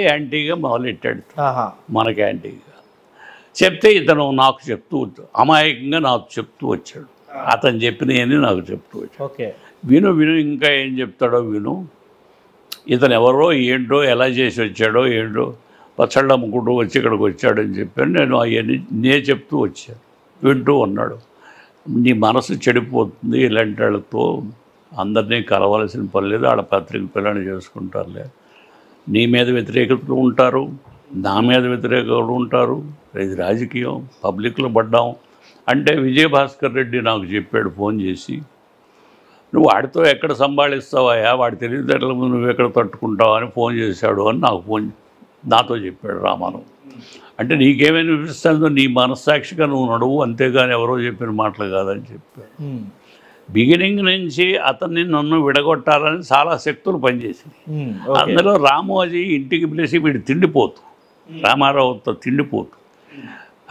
యాంటీగా మొదలెట్టాడు, మనకి యాంటీగా చెప్తే ఇతను నాకు చెప్తూ అమాయకంగా నాకు చెప్తూ వచ్చాడు. అతను చెప్పినవన్నీ నాకు చెప్తూ వచ్చాడు. విను విను ఇంకా ఏం చెప్తాడో విను. ఇతను ఎవరో ఏంటో ఎలా చేసి వచ్చాడో ఏంటో పచ్చళ్ళు అమ్ముకుంటూ వచ్చి ఇక్కడికి వచ్చాడని చెప్పాను. నేను అవన్నీ చెప్తూ వచ్చాను, వింటూ ఉన్నాడు. నీ మనసు చెడిపోతుంది, ఇలాంటి వాళ్ళతో అందరినీ కలవాల్సిన పని లేదు, ఆడ పత్రిక పిల్లని చేసుకుంటారులే. నీ మీద వ్యతిరేకతలు ఉంటారు, నా మీద వ్యతిరేకతలు ఉంటారు, ఇది రాజకీయం, పబ్లిక్లో పడ్డాం అంటే విజయభాస్కర్ రెడ్డి నాకు చెప్పాడు ఫోన్ చేసి, నువ్వు వాడితో ఎక్కడ సంభాళిస్తావా, వాడి తెలివితేటల ముందు నువ్వు ఎక్కడ తట్టుకుంటావు అని ఫోన్ చేశాడు అని నాతో చెప్పాడు రామారావు. అంటే నీకేమైనా అనిపిస్తుందో నీ మనస్సాక్షిగా నువ్వు నడువు, అంతేగాని ఎవరో చెప్పిన మాటలు కాదని చెప్పాడు. బిగినింగ్ నుంచి అతన్ని నన్ను విడగొట్టాలని చాలా శక్తులు పనిచేసింది. అందులో రామోజీ ఇంటికి పిలిచి వీడు తిండిపోతూ, రామారావుతో తిండిపోతూ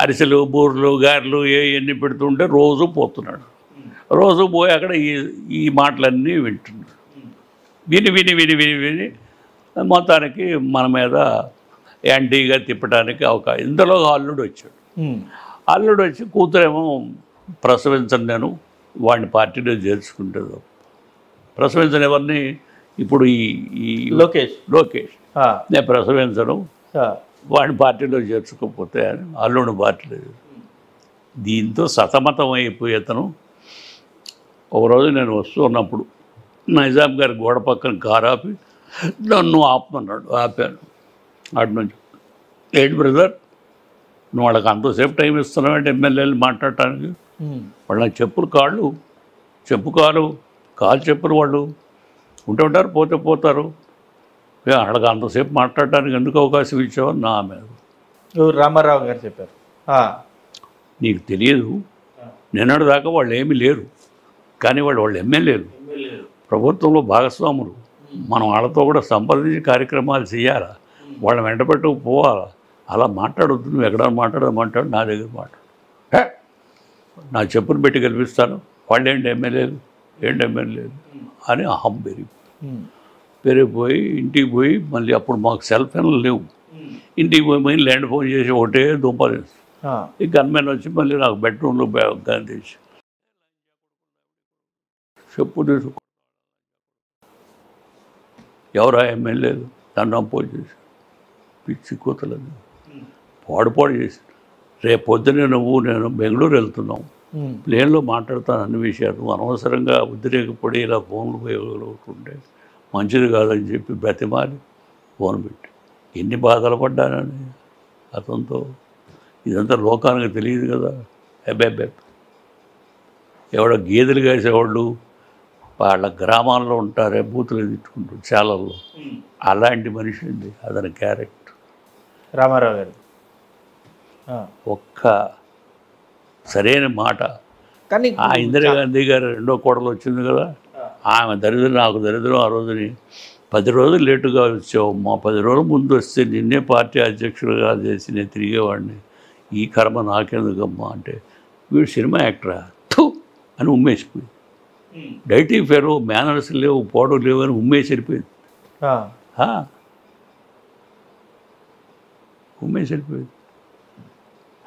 అరిసెలు బూర్లు గారెలు ఎన్ని పెడుతుంటే రోజు పోతున్నాడు. రోజు పోయి అక్కడ ఈ మాటలన్నీ వింటున్నాడు. విని విని విని విని విని మొత్తానికి మన మీద యాంటీగా తిప్పడానికి అవకాశం. ఇందులో అల్లుడు వచ్చాడు. అల్లుడు వచ్చి కూతురేమో ప్రసవించను, నేను వాడిని పార్టీలో చేర్చుకుంటుంది. ప్రసవించని ఎవరిని ఇప్పుడు ఈ లోకేష్ నేను ప్రసవించను, వాడిని పార్టీలో చేర్చుకోకపోతే అని అల్లుడు పార్టీలో. దీంతో సతమతం అయిపోయి అతను ఒకరోజు నేను వస్తూ ఉన్నప్పుడు నైజాం గారి గోడ పక్కన కారు ఆపి నన్ను ఆపమన్నాడు. ఆపాను. అటు నుంచి ఏంటి బ్రదర్ నువ్వు వాళ్ళకి అంతసేపు టైం ఇస్తున్నావు అంటే ఎమ్మెల్యేలు మాట్లాడటానికి, వాళ్ళ చెప్పులు కాళ్ళు చెప్పులు వాళ్ళు ఉంటూ ఉంటారు, పోతే పోతారు, వాళ్ళకి అంతసేపు మాట్లాడటానికి ఎందుకు అవకాశం ఇచ్చావు నా మీద. రామారావు గారు చెప్పారు. నీకు తెలియదు, నిన్నటి దాకా వాళ్ళు ఏమీ లేరు, కానీ వాళ్ళు ఎమ్మెల్యేలు, ప్రభుత్వంలో భాగస్వాములు, మనం వాళ్ళతో కూడా సంప్రదించి కార్యక్రమాలు చేయాలా, వాళ్ళని వెంటబెట్టుకు పోవాలా. అలా మాట్లాడొద్దు, నువ్వు ఎక్కడ మాట్లాడు, నా దగ్గర మాట్లాడు, నా చెప్పులు పెట్టి కల్పిస్తాను, వాళ్ళు ఏంటి ఎమ్మెల్యేలు అని అహం పెరిగిపోయి ఇంటికి పోయి మళ్ళీ అప్పుడు మాకు సెల్ ఫోన్లు లేవు. ఇంటికి పోయి ల్యాండ్ ఫోన్ చేసి ఒకటే దుంపలు ఈ గన్మెన్ వచ్చి మళ్ళీ నాకు బెడ్రూమ్లో గన్ తీసి చెప్పు తీసుకో, ఎవరా ఎమ్మెల్యేలు దాన్ని అపోజ్ చేసి పిచ్చి కూతలని పాడు చేసి రేపు పొద్దునే నేను బెంగళూరు వెళ్తున్నాం, ప్లేన్లో మాట్లాడతాను అన్ని విషయాలు, అనవసరంగా ఉద్రేకపడి ఇలా ఫోన్లు పోయగలుగుతుంటే మంచిది కాదని చెప్పి బ్రతిమాలి ఫోన్ పెట్టి ఎన్ని బాధలు పడ్డానని అతనితో. ఇదంతా లోకానికి తెలియదు కదా. అబ్బాయి ఎవడో గేదెలు కాసేవాళ్ళు వాళ్ళ గ్రామాల్లో ఉంటారే బూతులు తిట్టుకుంటారు చాలల్లో, అలాంటి మనిషి అండి అతని క్యారెక్టర్ రామారావు గారు. ఒక్క సరైన మాట. కానీ ఆ ఇందిరాగాంధీ గారు రెండో కోడలు వచ్చింది కదా, ఆమె దరిద్రం నాకు దరిద్రం. ఆ రోజుని 10 రోజులు లేటుగా వచ్చావు, మా 10 రోజుల ముందు వస్తే నిన్నే పార్టీ అధ్యక్షులుగా చేసి నేను తిరిగేవాడిని, ఈ కర్మ నాకెందుకమ్మా అంటే వీడు సినిమా యాక్టరా అని ఉమ్మేసిపోయింది. డైటీ ఫెరో మేనర్స్ లేవు, పోవడం లేవు అని ఉమ్మేసి వెళ్ళిపోయింది.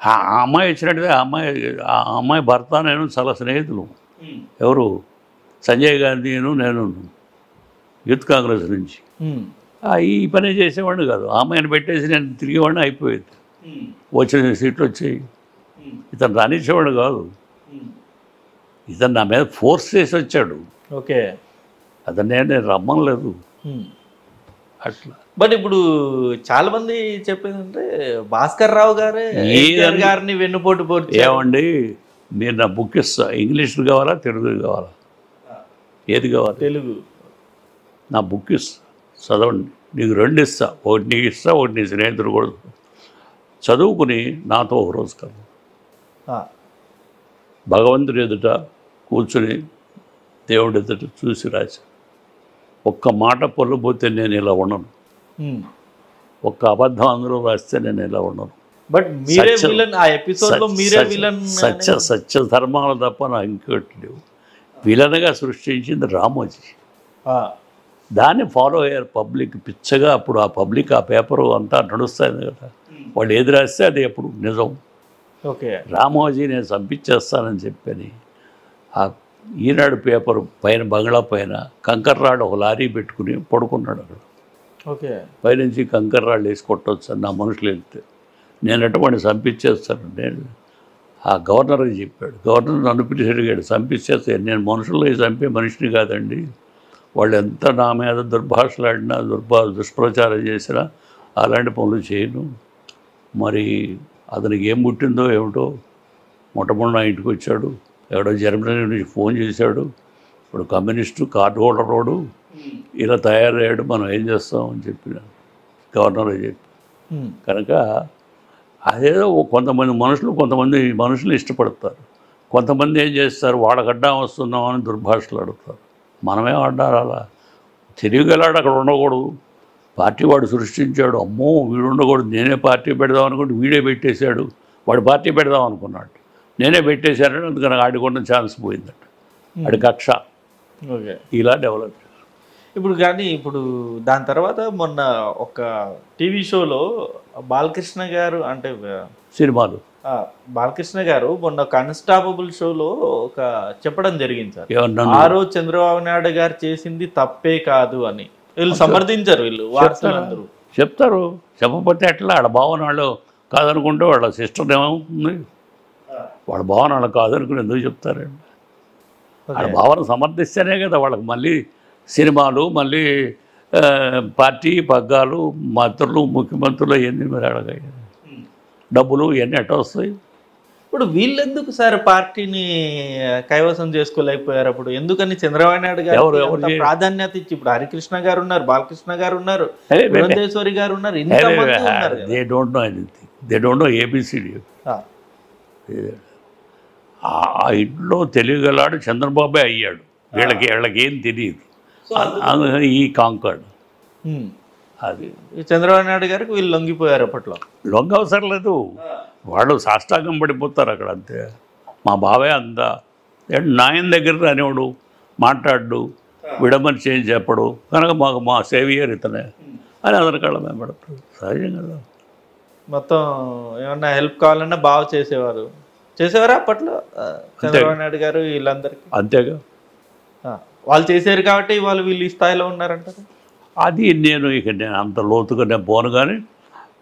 ఆ అమ్మాయి వచ్చినట్టుగా ఆ అమ్మాయి భర్త నేను చాలా స్నేహితులు. ఎవరు సంజయ్ గాంధీ నేను యూత్ కాంగ్రెస్ నుంచి. ఈ పని చేసేవాడిని కాదు, ఆ అమ్మాయిని పెట్టేసి నేను తిరిగేవాడిని, అయిపోయేది. వచ్చిన సీట్లు వచ్చాయి. ఇతను రానిచ్చేవాడు కాదు, ఇతను నా మీద ఫోర్స్ చేసి వచ్చాడు. ఓకే, అతను నేను రమ్మనలేదు అట్లా. బట్ ఇప్పుడు చాలా మంది చెప్పేదంటే భాస్కర్ రావు గారిని వెన్నుపోటు పోటీ. ఏమండి మీరు నా బుక్ ఇస్తా, ఇంగ్లీష్లో కావాలా తెలుగు కావాలా, ఏది కావాలి? తెలుగు. నా బుక్ ఇస్తా, చదవండి. నీకు 2 ఇస్తా, ఒకటి నీకు ఇస్తా, ఒకటి నీ స్నేహితుడు కూడా చదువుకుని నాతో ఒక రోజు కదా భగవంతుడి ఎదుట కూర్చుని దేవుడి ఎదుట చూసి రాశా. ఒక్క మాట పొల్లబోతే నేను ఇలా ఉండను, ఒక్క అబద్ధం అందులో రాస్తే నేను ఇలా ఉండను. బట్ మీరే విలన్, ఆ ఎపిసోడ్లో మీరే విలన్. సత్య ధర్మాలు తప్ప నాకు ఇంకోటి లేవు. విలన్గా సృష్టించింది రామోజీ. దాన్ని ఫాలో అయ్యారు పబ్లిక్ పిచ్చగా. అప్పుడు ఆ పబ్లిక్ ఆ పేపరు అంతా నడుస్తుంది కదా, వాళ్ళు ఏది రాస్తే అది ఎప్పుడు నిజం. ఓకే. రామోజీ నేను చంపించేస్తానని చెప్పని ఆ ఈనాడు పేపర్ పైన బంగ్లా పైన కంకర్రాడు ఒక లారీ పెట్టుకుని పడుకున్నాడు అక్కడ. ఓకే. పైనుంచి కంకర్రాళ్ళు వేసి కొట్టవచ్చు నా మనుషులు వెళ్తే, నేనంటే వాడిని చంపించేస్తాను. నేను ఆ గవర్నర్కి చెప్పాడు. గవర్నర్ నన్ను పిలిచి అడిగాడు, చంపించేస్తాను. నేను మనుషుల్లో చంపే మనిషిని కాదండి, వాళ్ళు ఎంత నా మీద దుర్భాషలాడినా దుష్ప్రచారం చేసినా అలాంటి పనులు చేయను. మరి అతనికి ఏం పుట్టిందో ఏమిటో, మొట్టమొదటి నా ఇంటికి వచ్చాడు, ఎవడో జర్మనీ నుంచి ఫోన్ చేశాడు, ఇప్పుడు కమ్యూనిస్టు కార్డు హోల్డర్ రోడ్డు ఇలా తయారయ్యాడు, మనం ఏం చేస్తాం అని చెప్పిన గవర్నర్ చెప్పి. కనుక అదేదో కొంతమంది మనుషులు ఇష్టపడతారు, కొంతమంది ఏం చేస్తారు, వాడగడ్డా వస్తున్నామని దుర్భాషలు ఆడుతారు. మనమే ఆడాలి అలా. తెలియగలాడు అక్కడ ఉండకూడదు, పార్టీ వాడు సృష్టించాడు, అమ్మో వీడు ఉండకూడదు, నేనే పార్టీ పెడదాం అనుకుంటే వీడే పెట్టేశాడు, వాడు పార్టీ పెడదాం అనుకున్నాడు, నేనే పెట్టేశాడని అందుకని ఆడుకున్న ఛాన్స్ పోయిందట, ఆడి కక్ష. ఓకే. ఇలా డెవలప్. ఇప్పుడు కానీ ఇప్పుడు దాని తర్వాత మొన్న ఒక టీవీ షోలో బాలకృష్ణ గారు అంటే సినిమాలు బాలకృష్ణ గారు మొన్న అన్స్టాపబుల్ షోలో ఒక చెప్పడం జరిగింది సార్, ఏమన్నా ఆ రోజు చంద్రబాబు నాయుడు గారు చేసింది తప్పే కాదు అని వీళ్ళు సమర్థించారు. వీళ్ళు వార్తలందరూ చెప్తారు, చెప్పకపోతే ఎట్లా? వాళ్ళ భావన వాళ్ళు కాదనుకుంటే వాళ్ళ సిస్టర్ ఏమవుతుంది, వాళ్ళ భావన వాళ్ళు కాదనుకుని ఎందుకు చెప్తారండి? వాళ్ళ భావన సమర్థిస్తేనే కదా వాళ్ళకి మళ్ళీ సినిమాలు, మళ్ళీ పార్టీ పగ్గాలు, మంత్రులు, ముఖ్యమంత్రులు ఇవన్నీ మరి అడగాయి, డబ్బులు ఇవన్నీ ఎట్ట వస్తాయి? ఇప్పుడు వీళ్ళెందుకు సార్ పార్టీని కైవసం చేసుకోలేకపోయారు? అప్పుడు ఎందుకని చంద్రబాబు నాయుడు గారు ప్రాధాన్యత ఇచ్చి, ఇప్పుడు హరికృష్ణ గారు ఉన్నారు, బాలకృష్ణ గారు ఉన్నారు, పురంధేశ్వరి గారు ఉన్నారు, ఇంతమంది ఉన్నారు. They don't know anything, they don't know A B C D. ఆ ఇంట్లో తెలియగలాడు చంద్రబాబే అయ్యాడు, వీళ్ళకి ఏం తెలియదు, ఈ కాంకాడు. అది చంద్రబాబు నాయుడు గారికి వీళ్ళు లొంగిపోయారు. అప్పట్లో లొంగ అవసరం లేదు, వాళ్ళు సాష్టాంగం పడిపోతారు అక్కడ అంతే. మా బావే అంతా నాయన దగ్గర అనేవాడు, మాట్లాడు, విడమని చేంజ్ చెప్పడు, కనుక మా సేవియర్ ఇతనే అని అతని కళ్ళ మేము పడతాడు. సహజం కదా. మొత్తం ఏమన్నా హెల్ప్ కావాలన్నా బాగా చేసేవారా అప్పట్లో చంద్రబాబు నాయుడు గారు వీళ్ళందరికీ? అంతేగా, వాళ్ళు చేశారు కాబట్టి వాళ్ళు వీళ్ళు ఈ స్థాయిలో ఉన్నారంటారు. అది నేను అంత లోతుగా నేను పోను కానీ,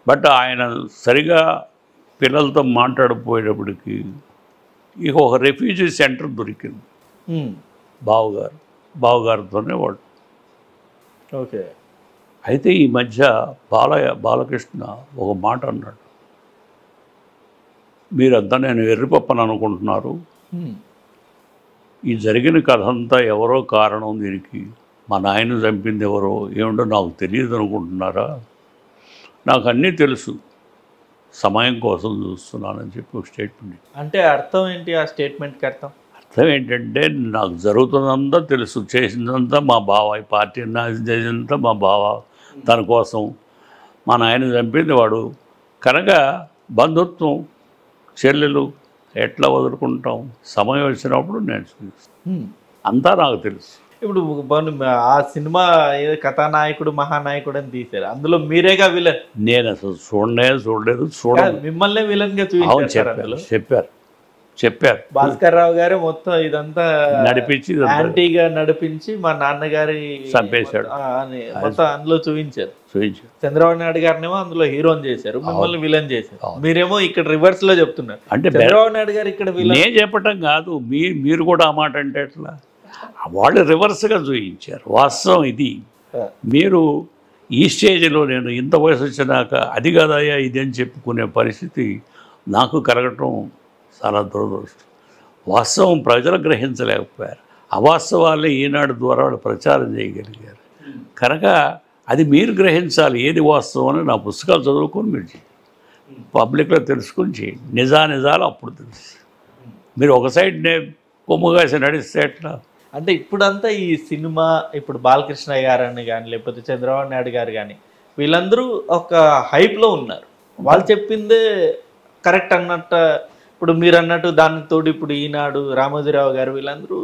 బట్ ఆయన సరిగా పిల్లలతో మాట్లాడకపోయేటప్పటికి ఇక ఒక రెఫ్యూజీ సెంటర్ దొరికింది బావగారితోనే వాడు. ఓకే. అయితే ఈ మధ్య బాలకృష్ణ ఒక మాట అన్నాడు, మీరంతా నేను ఎర్రిపప్పని అనుకుంటున్నారు, ఈ జరిగిన కథ అంతా ఎవరో కారణం, దీనికి మా నాయన చంపింది ఎవరో ఏమిటో నాకు తెలియదు అనుకుంటున్నారా? నాకు అన్నీ తెలుసు, సమయం కోసం చూస్తున్నానని చెప్పి ఒక స్టేట్మెంట్. అంటే అర్థం ఏంటి ఆ స్టేట్మెంట్కి? అర్థం ఏంటంటే నాకు జరుగుతున్నంతా తెలుసు, చేసిందంతా మా బావ, ఈ పార్టీ చేసినంతా మా బావ, తన కోసం మా నాయన చంపింది వాడు, కనుక బంధుత్వం చెల్లెలు ఎట్లా వదులుకుంటాం, సమయం వచ్చినప్పుడు నేను చూస్తాను, అంతా నాకు తెలుసు. ఇప్పుడు ఆ సినిమా కథానాయకుడు మహానాయకుడు అని తీశారు, అందులో మీరేగా విలన్. నేను అసలు చూడలేదు, మిమ్మల్ని విలన్ గా చూపించారు. చెప్పారు భాస్కర్ రావు గారు మొత్తం ఇదంతా నడిపించి యాంటీగా నడిపించి మా నాన్నగారి చంపేశాడు మొత్తం అందులో చూపించారు. చంద్రబాబు నాయుడు గారినేమో అందులో హీరోని చేశారు, మిమ్మల్ని విలన్ చేశారు. మీరేమో ఇక్కడ రివర్స్ లో చెప్తున్నారు, అంటే చంద్రబాబు నాయుడు గారు ఇక్కడ విలన్. నేను చెప్పటం కాదు, మీరు కూడా ఆ మాట అంటే ఎట్లా? వాళ్ళు రివర్స్గా చూపించారు. వాస్తవం ఇది. మీరు ఈ స్టేజ్లో నేను ఇంత వయసు వచ్చినాక అది కాదయ్యా ఇది అని చెప్పుకునే పరిస్థితి నాకు కలగటం చాలా దురదృష్టం. వాస్తవం ప్రజలు గ్రహించలేకపోయారు, అవాస్తవాలే ఈనాడు ద్వారా వాళ్ళు ప్రచారం చేయగలిగారు. కనుక అది మీరు గ్రహించాలి, ఏది వాస్తవం అని. నా పుస్తకాలు చదువుకొని మీరు చేయండి, పబ్లిక్లో తెలుసుకొని చేయండి, నిజాలు అప్పుడు తెలుసు. మీరు ఒక సైడ్నే కొమ్ముగాసి నడిస్తే ఎట్లా? అంటే ఇప్పుడంతా ఈ సినిమా, ఇప్పుడు బాలకృష్ణ గారని కానీ లేకపోతే చంద్రబాబు నాయుడు గారు కానీ వీళ్ళందరూ ఒక హైప్లో ఉన్నారు, వాళ్ళు చెప్పిందే కరెక్ట్ అన్నట్టు. ఇప్పుడు మీరు అన్నట్టు దానికి తోడు ఇప్పుడు ఈనాడు, రామోజీరావు గారు వీళ్ళందరూ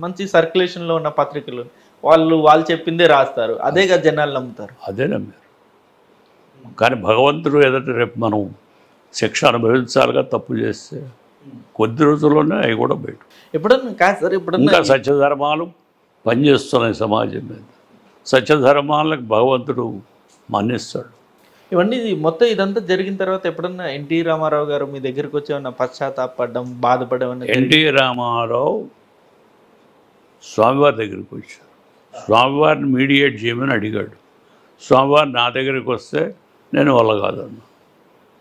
మంచి సర్క్యులేషన్లో ఉన్న పత్రికలు వాళ్ళు చెప్పిందే రాస్తారు, అదే కదా జనాలు నమ్ముతారు. అదే నమ్మారు. కానీ భగవంతుడు ఎదుట రేపు మనం శిక్ష అనుభవించాలిగా తప్పు చేస్తే. కొద్ది రోజుల్లోనే అవి కూడా బయట. ఎప్పుడన్నా కాదు సార్, ఎప్పుడన్నా ఇంకా సత్యధర్మాలు పనిచేస్తున్నాయి సమాజం మీద. సత్యధర్మాలకు భగవంతుడు మన్నిస్తాడు. ఇవన్నీ మొత్తం ఇదంతా జరిగిన తర్వాత ఎప్పుడన్నా ఎన్టీ రామారావు గారు మీ దగ్గరికి వచ్చేమన్నా పశ్చాత్తాపడడం, బాధపడడం? ఎన్టీ రామారావు స్వామివారి దగ్గరికి వచ్చారు. స్వామివారిని మీడియేట్ చేయమని అడిగాడు. స్వామివారు నా దగ్గరికి వస్తే నేను వల్ల కాదన్నా.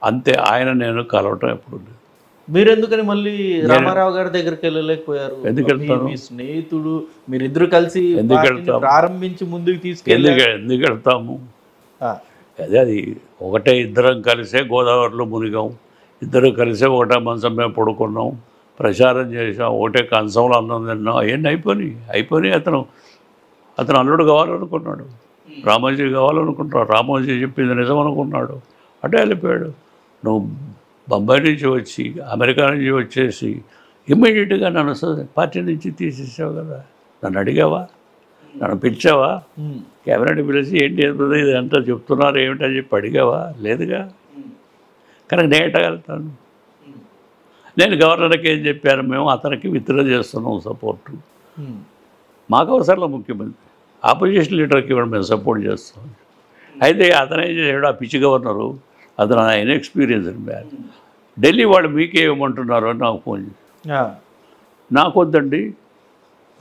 అంతే. ఆయన నేను కలవటం ఎప్పుడు లేదు. మీరు ఎందుకని మళ్ళీ రామారావు గారి దగ్గరికి వెళ్ళలేకపోయారు? ఎందుకు మీ స్నేహితుడు, మీరిద్దరు కలిసి ప్రారంభించి ముందుకు తీసుకెళ్ళి ఎందుకు వెళ్తాము? అదే అది ఒకటే, ఇద్దరం కలిసే గోదావరిలో మునిగాం, ఇద్దరు కలిసే ఒకటే మంచం మీద పడుకున్నాం, ప్రచారం చేసాం, ఒకటే కంచంలో అన్నం తిన్నాం. అవన్నీ అయిపోయి అతను అల్లుడు కావాలనుకున్నాడు, రామోజీ కావాలనుకుంటున్నాడు, రామోజీ చెప్పింది నిజం అనుకున్నాడు, అటే వెళ్ళిపోయాడు. నువ్వు బొంబాయి నుంచి వచ్చి అమెరికా నుంచి వచ్చేసి ఇమ్మీడియట్గా నన్ను పార్టీ నుంచి తీసేసావు కదా, నన్ను అడిగావా, నన్ను పిలిచావా, కెమెరాని పిలిచి ఏంటి ఇది అంతా చెప్తున్నారు ఏమిటని చెప్పి అడిగావా? లేదుగా. కనుక నేట వెళ్తాను. నేను గవర్నర్కి ఏం చెప్పాను, మేము అతనికి విత్డ్రా చేస్తున్నాం సపోర్టు, మాకు అవసరంలో ముఖ్యమంత్రి, ఆపోజిషన్ లీడర్కి ఇవ్వడం మేము సపోర్ట్ చేస్తాం. అయితే అతను ఏం చేశాడు, ఆ పిచ్చి గవర్నరు, అతను ఇన్ఎక్స్పీరియన్స్ మ్యాన్, ఢిల్లీ వాళ్ళు మీకే ఇవ్వమంటున్నారు అని నాకు ఫోన్ చేసి, నాకు వద్దండి,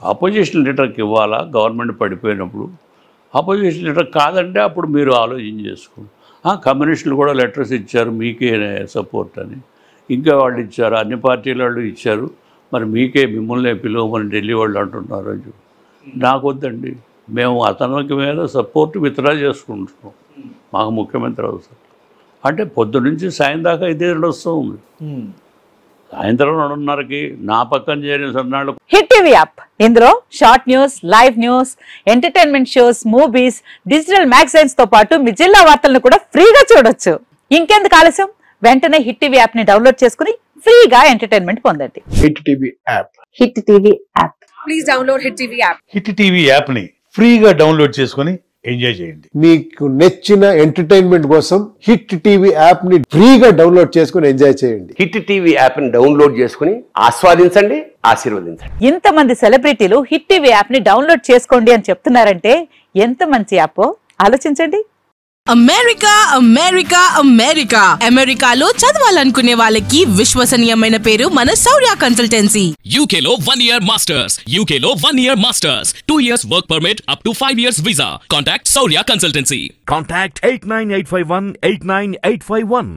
ఆపోజిషన్ లీడర్కి ఇవ్వాలా గవర్నమెంట్ పడిపోయినప్పుడు, ఆపోజిషన్ లీడర్ కాదంటే అప్పుడు మీరు ఆలోచన చేసుకోండి. కమ్యూనిస్టులు కూడా లెటర్స్ ఇచ్చారు మీకే సపోర్ట్ అని, ఇంకా వాళ్ళు ఇచ్చారు, అన్ని పార్టీల వాళ్ళు ఇచ్చారు, మరి మీకే మిమ్మల్ని పిలువమని ఢిల్లీ వాళ్ళు అంటున్నారు అని చెప్పి. నాకు వద్దండి, మేము అతనికి మీద సపోర్ట్ విత్డ్రా చేసుకుంటున్నాం, మాకు ముఖ్యమంత్రి అవసరం అంటే పొద్దునుంచి సాయం దాకా ఇదే నడుస్తుంది. సాయంత్రం 2:30కి నా పక్కన చేరిన సన్నాళ్ళు. హిట్ టీవీ యాప్, ఇందులో short news, live news, entertainment shows, movies, digital magazines తో పాటు మీ జిల్లా వార్తలను కూడా ఫ్రీగా చూడొచ్చు. ఇంకెందుకు ఆలస్యం, వెంటనే హిట్ టీవీ యాప్ ని డౌన్లోడ్ చేసుకుని ఫ్రీగా ఎంటర్టైన్మెంట్ పొందండి. Hit TV app. Hit TV app. Please download hit TV app. Hit TV app ని ఫ్రీగా డౌన్లోడ్ చేసుకుని ఎంజాయ్ చేయండి. మీకు నచ్చిన ఎంటర్టైన్మెంట్ కోసం హిట్ టీవీ యాప్ ని ఫ్రీగా డౌన్లోడ్ చేసుకుని ఎంజాయ్ చేయండి. హిట్ టీవీ యాప్ ని డౌన్లోడ్ చేసుకుని ఆస్వాదించండి, ఆశీర్వదించండి. ఇంతమంది సెలబ్రిటీలు హిట్ టీవీ యాప్ ని డౌన్లోడ్ చేసుకోండి అని చెప్తున్నారంటే ఎంత మంచి యాప్ ఆలోచించండి. అమెరికా అమెరికా అమెరికా అమెరికాలో చదవాలనుకునే వాళ్ళకి విశ్వసనీయమైన పేరు మన శౌర్య కన్సల్టెన్సీ. UK లో 1 year masters, UK లో 1 year masters, 2 years work permit up to 5 years visa. Contact Shaurya Consultancy. Contact 89851 89851.